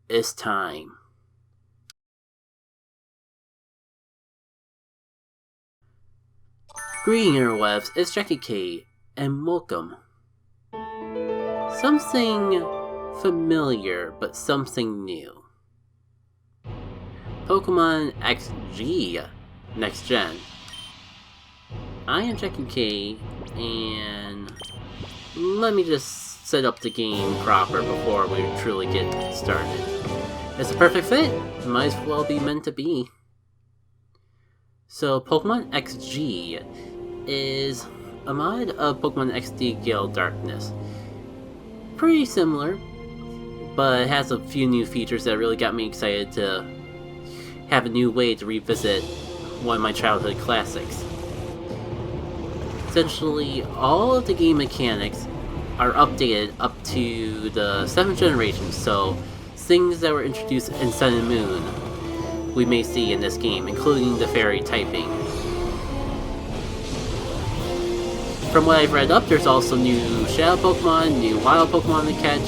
it's time. Greeting interwebs, it's Jackie K, and welcome. Something familiar, but something new. Pokémon XG, Next Gen. I am Jackie K, and let me just set up the game proper before we truly get started. It's a perfect fit, might as well be meant to be. So Pokémon XG is a mod of Pokémon XD Gale of Darkness. Pretty similar, but it has a few new features that really got me excited to have a new way to revisit one of my childhood classics. Essentially, all of the game mechanics are updated up to the 7th generation, so things that were introduced in Sun and Moon we may see in this game, including the fairy typing. From what I've read up, there's also new Shadow Pokemon, new Wild Pokemon to catch,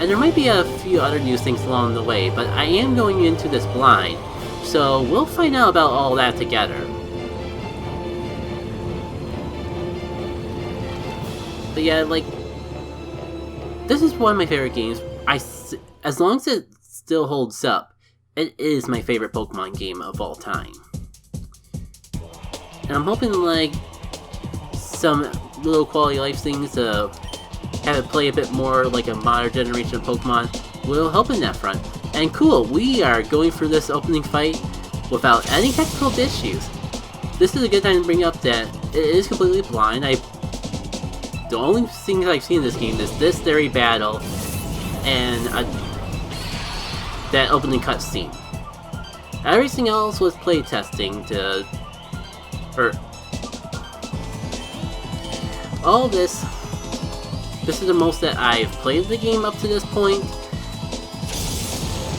and there might be a few other new things along the way, but I am going into this blind, so we'll find out about all that together. But yeah, this is one of my favorite games. As long as it still holds up, it is my favorite Pokemon game of all time. And I'm hoping some little quality of life things to have it play a bit more like a modern generation of Pokemon will help in that front. And cool, we are going for this opening fight without any technical issues. This is a good time to bring up that it is completely blind. The only things I've seen in this game is this very battle and that opening cutscene. Everything else was playtesting all this is the most that I've played the game up to this point,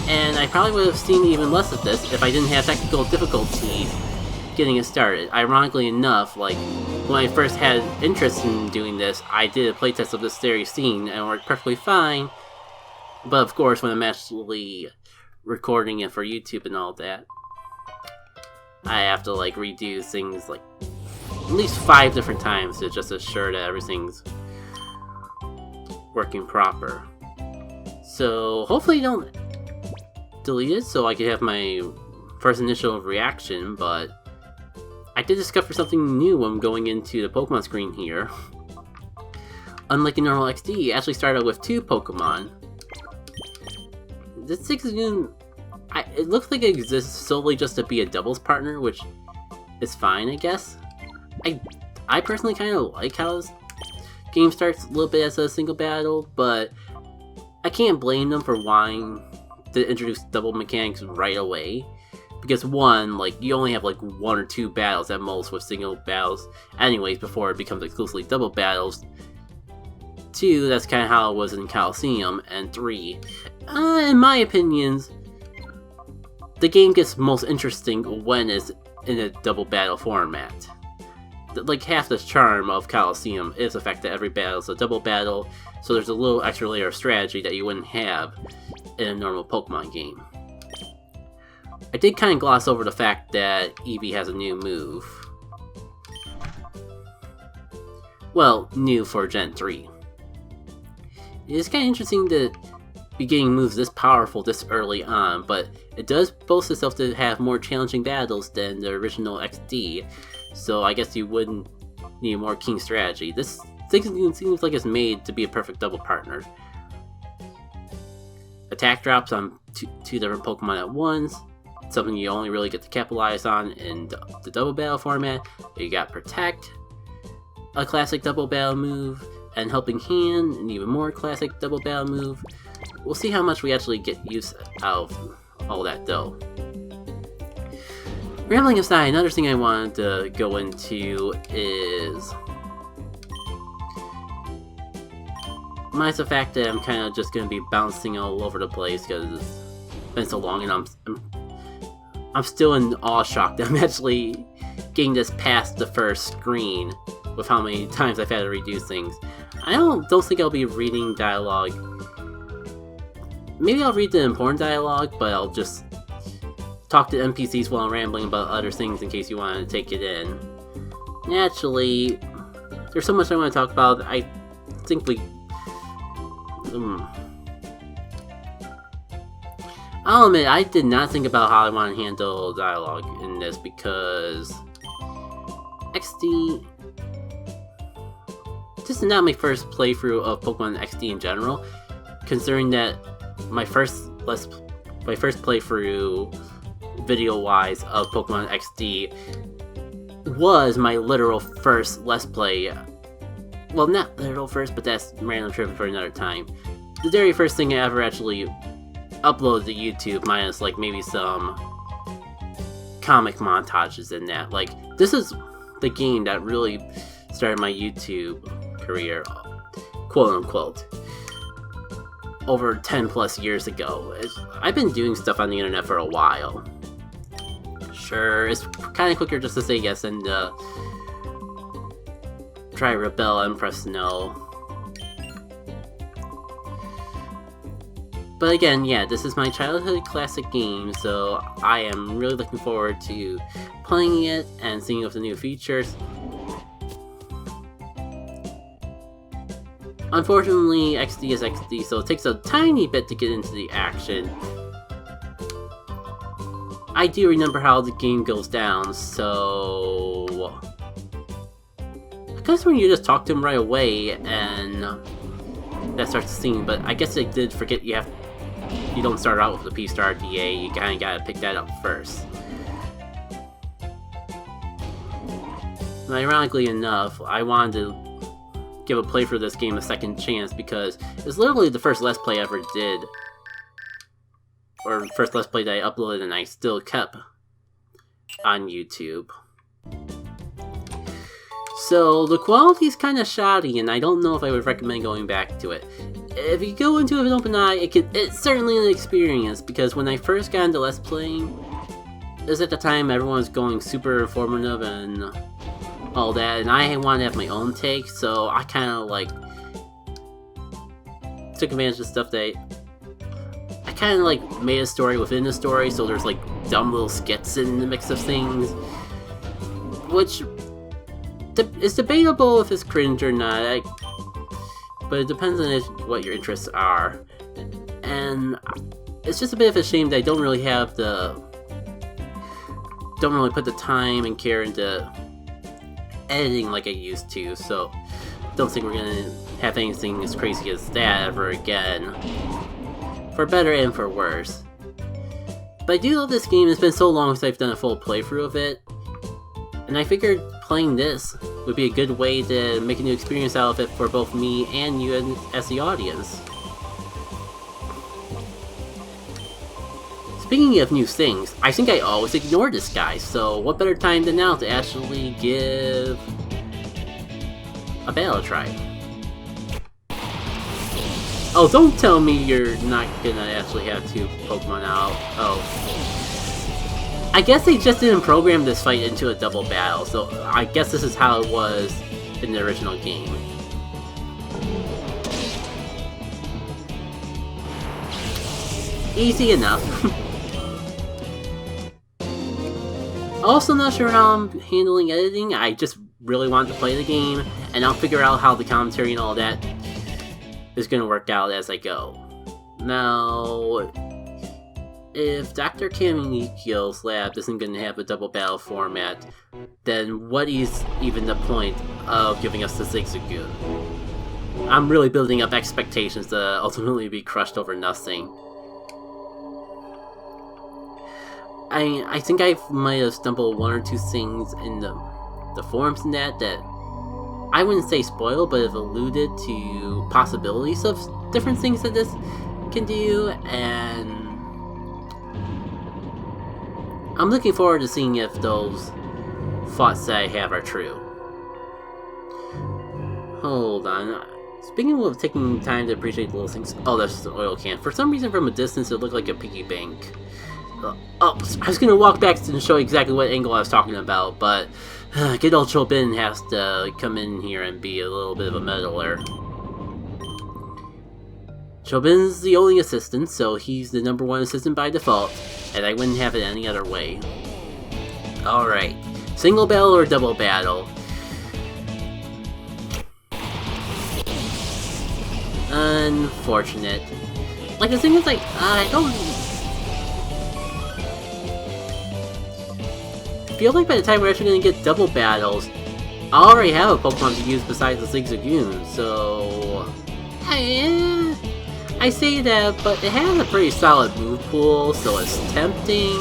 and I probably would have seen even less of this if I didn't have technical difficulties getting it started. Ironically enough, when I first had interest in doing this, I did a playtest of this very scene and it worked perfectly fine, but of course when I'm actually recording it for YouTube and all that, I have to redo things at least 5 different times to just assure that everything's working proper. So hopefully you don't delete it so I can have my first initial reaction, but I did discover something new when going into the Pokemon screen here. Unlike in normal XD, it actually started with 2 Pokemon. This Zigzagoon, it looks like it exists solely just to be a doubles partner, which is fine, I guess. I personally kind of like how this game starts a little bit as a single battle, but I can't blame them for wanting to introduce double mechanics right away. Because one, you only have 1 or 2 battles at most with single battles anyways before it becomes exclusively double battles. 2, that's kind of how it was in Coliseum. And 3, in my opinions, the game gets most interesting when it's in a double battle format. Half the charm of Coliseum is the fact that every battle is a double battle, so there's a little extra layer of strategy that you wouldn't have in a normal Pokemon game. I did kind of gloss over the fact that Eevee has a new move. Well, new for Gen 3. It is kind of interesting to be getting moves this powerful this early on, but it does boast itself to have more challenging battles than the original XD, so I guess you wouldn't need more keen strategy. This thing seems like it's made to be a perfect double partner. Attack drops on two different Pokemon at once, something you only really get to capitalize on in the double battle format. You got Protect, a classic double battle move, and Helping Hand, an even more classic double battle move. We'll see how much we actually get use out of all that though. Rambling aside, another thing I wanted to go into is minus the fact that I'm kind of just going to be bouncing all over the place because it's been so long, and I'm still in awe shock that I'm actually getting this past the first screen with how many times I've had to redo things. I don't think I'll be reading dialogue maybe I'll read the important dialogue, but I'll just talk to NPCs while I'm rambling about other things in case you want to take it in. Naturally, there's so much I want to talk about. I think we... I'll admit, I did not think about how I want to handle dialogue in this because XD... This is not my first playthrough of Pokemon XD in general, considering that my first playthrough video-wise of Pokemon XD was my literal first Let's Play. Well, not literal first, but that's random trivia for another time. The very first thing I ever actually uploaded to YouTube, minus like maybe some comic montages in that. Like, this is the game that really started my YouTube career, quote-unquote, over 10 plus years ago. I've been doing stuff on the internet for a while. Sure, it's kind of quicker just to say yes and try rebel and press no. But again, yeah, this is my childhood classic game, so I am really looking forward to playing it and seeing of the new features. Unfortunately, XD is XD, so it takes a tiny bit to get into the action. I do remember how the game goes down, so... I guess when you just talk to him right away, and that starts the scene, but I guess I did forget you don't start out with the P-Star DA, you kinda gotta pick that up first. And ironically enough, I wanted to give a play for this game a second chance because it's literally the first Let's Play I ever did. Or first Let's Play that I uploaded and I still kept on YouTube. So the quality's kinda shoddy and I don't know if I would recommend going back to it. If you go into it with an open eye, it's certainly an experience because when I first got into Let's Playing, it was at the time everyone was going super informative and all that, and I wanted to have my own take, so I kind of like took advantage of stuff that I kind of like made a story within a story, so there's like dumb little skits in the mix of things, which is debatable if it's cringe or not, but it depends on what your interests are, and it's just a bit of a shame that I don't really put the time and care into editing like I used to, so don't think we're gonna have anything as crazy as that ever again. For better and for worse. But I do love this game. It's been so long since I've done a full playthrough of it, and I figured playing this would be a good way to make a new experience out of it for both me and you as the audience. Speaking of new things, I think I always ignore this guy, so what better time than now to actually give a battle a try. Oh, don't tell me you're not gonna actually have two Pokemon out. Oh. I guess they just didn't program this fight into a double battle, so I guess this is how it was in the original game. Easy enough. Also not sure how I'm handling editing, I just really want to play the game, and I'll figure out how the commentary and all that is going to work out as I go. Now, if Dr. Kamikyo's lab isn't going to have a double battle format, then what is even the point of giving us the Zigzagoon? I'm really building up expectations to ultimately be crushed over nothing. I think I might have stumbled one or two things in the forums and that I wouldn't say spoil, but have alluded to possibilities of different things that this can do, and I'm looking forward to seeing if those thoughts that I have are true. Hold on. Speaking of taking time to appreciate the little things... Oh, that's just an oil can. For some reason, from a distance, it looked like a piggy bank. Oh, I was gonna walk back and show exactly what angle I was talking about, but good old Chobin has to come in here and be a little bit of a meddler. Chobin's the only assistant, so he's the #1 assistant by default, and I wouldn't have it any other way. Alright, single battle or double battle? Unfortunate. Like, the thing is, like, I don't feel like by the time we're actually gonna get double battles, I already have a Pokemon to use besides the Zigzagoon, so... I say that, but it has a pretty solid move pool, so it's tempting.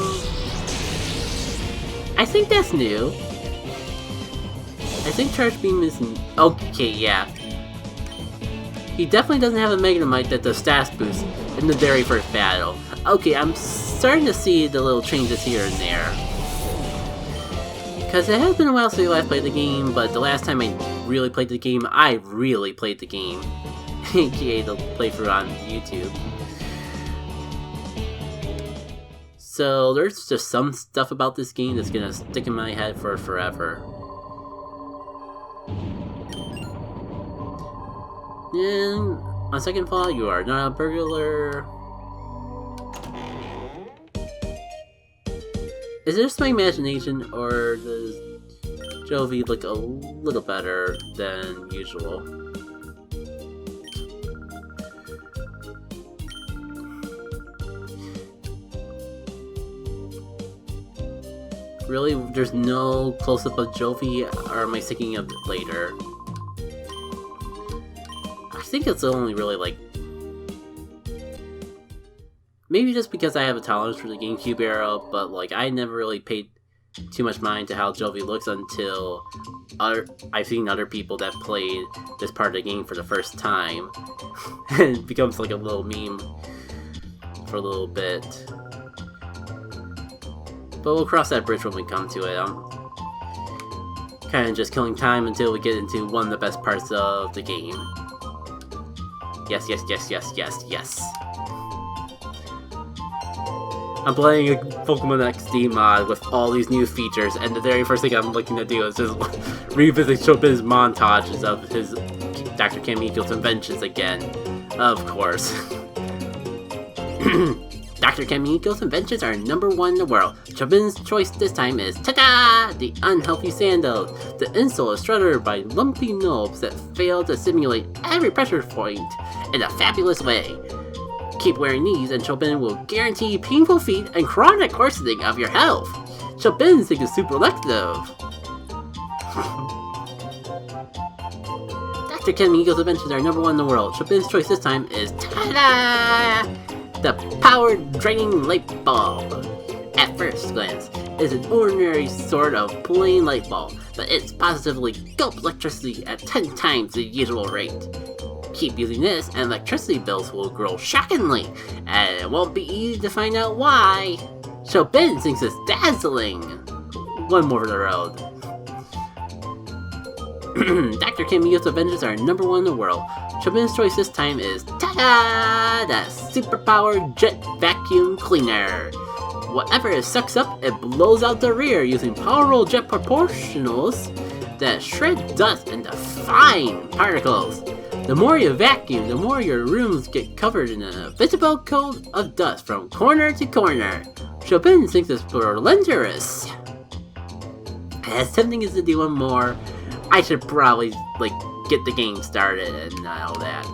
I think that's new. I think Charge Beam is... Okay, yeah. He definitely doesn't have a Magnemite that does stats boost in the very first battle. Okay, I'm starting to see the little changes here and there. Because it has been a while since I last played the game, but the last time I really played the game, I really played the game. aka the playthrough on YouTube. So there's just some stuff about this game that's gonna stick in my head for forever. And on second thought, you are not a burglar. Is it just my imagination, or does Jovi look a little better than usual? Really? There's no close-up of Jovi, or am I thinking of it later? I think it's only really like... Maybe just because I have a tolerance for the Gamecube era, but like I never really paid too much mind to how Jovi looks until I've seen other people that played this part of the game for the first time. And it becomes like a little meme for a little bit. But we'll cross that bridge when we come to it. I'm kind of just killing time until we get into one of the best parts of the game. Yes, yes, yes, yes, yes, yes. I'm playing a Pokémon XD mod with all these new features, and the very first thing I'm looking to do is just revisit Chopin's montages of his Dr. Kamiko's inventions again. Of course. Dr. Kamiko's inventions are #1 in the world. Chopin's choice this time is ta-da! The unhealthy sandals. The insole is shredded by lumpy knobs that fail to simulate every pressure point in a fabulous way. Keep wearing these and Chopin will guarantee painful feet and chronic worsening of your health. Chopin's thing is super elective. Dr. Kamiko's inventions are #1 in the world. Chopin's choice this time is ta-da! The powered draining light bulb. At first glance, is an ordinary sort of plain light bulb, but it's positively gulps electricity at 10 times the usual rate. Keep using this and electricity bills will grow shockingly, and it won't be easy to find out why. Chopin thinks it's dazzling. One more for the road. Dr. Kamiko's inventions are #1 in the world. Chopin's choice this time is ta-da! The superpowered jet vacuum cleaner. Whatever it sucks up, it blows out the rear using powerful jet proportionals that shred dust into fine particles. The more you vacuum, the more your rooms get covered in a visible coat of dust from corner to corner. Chopin thinks it's relentless. As tempting as to do one more, I should probably, like, get the game started and all that.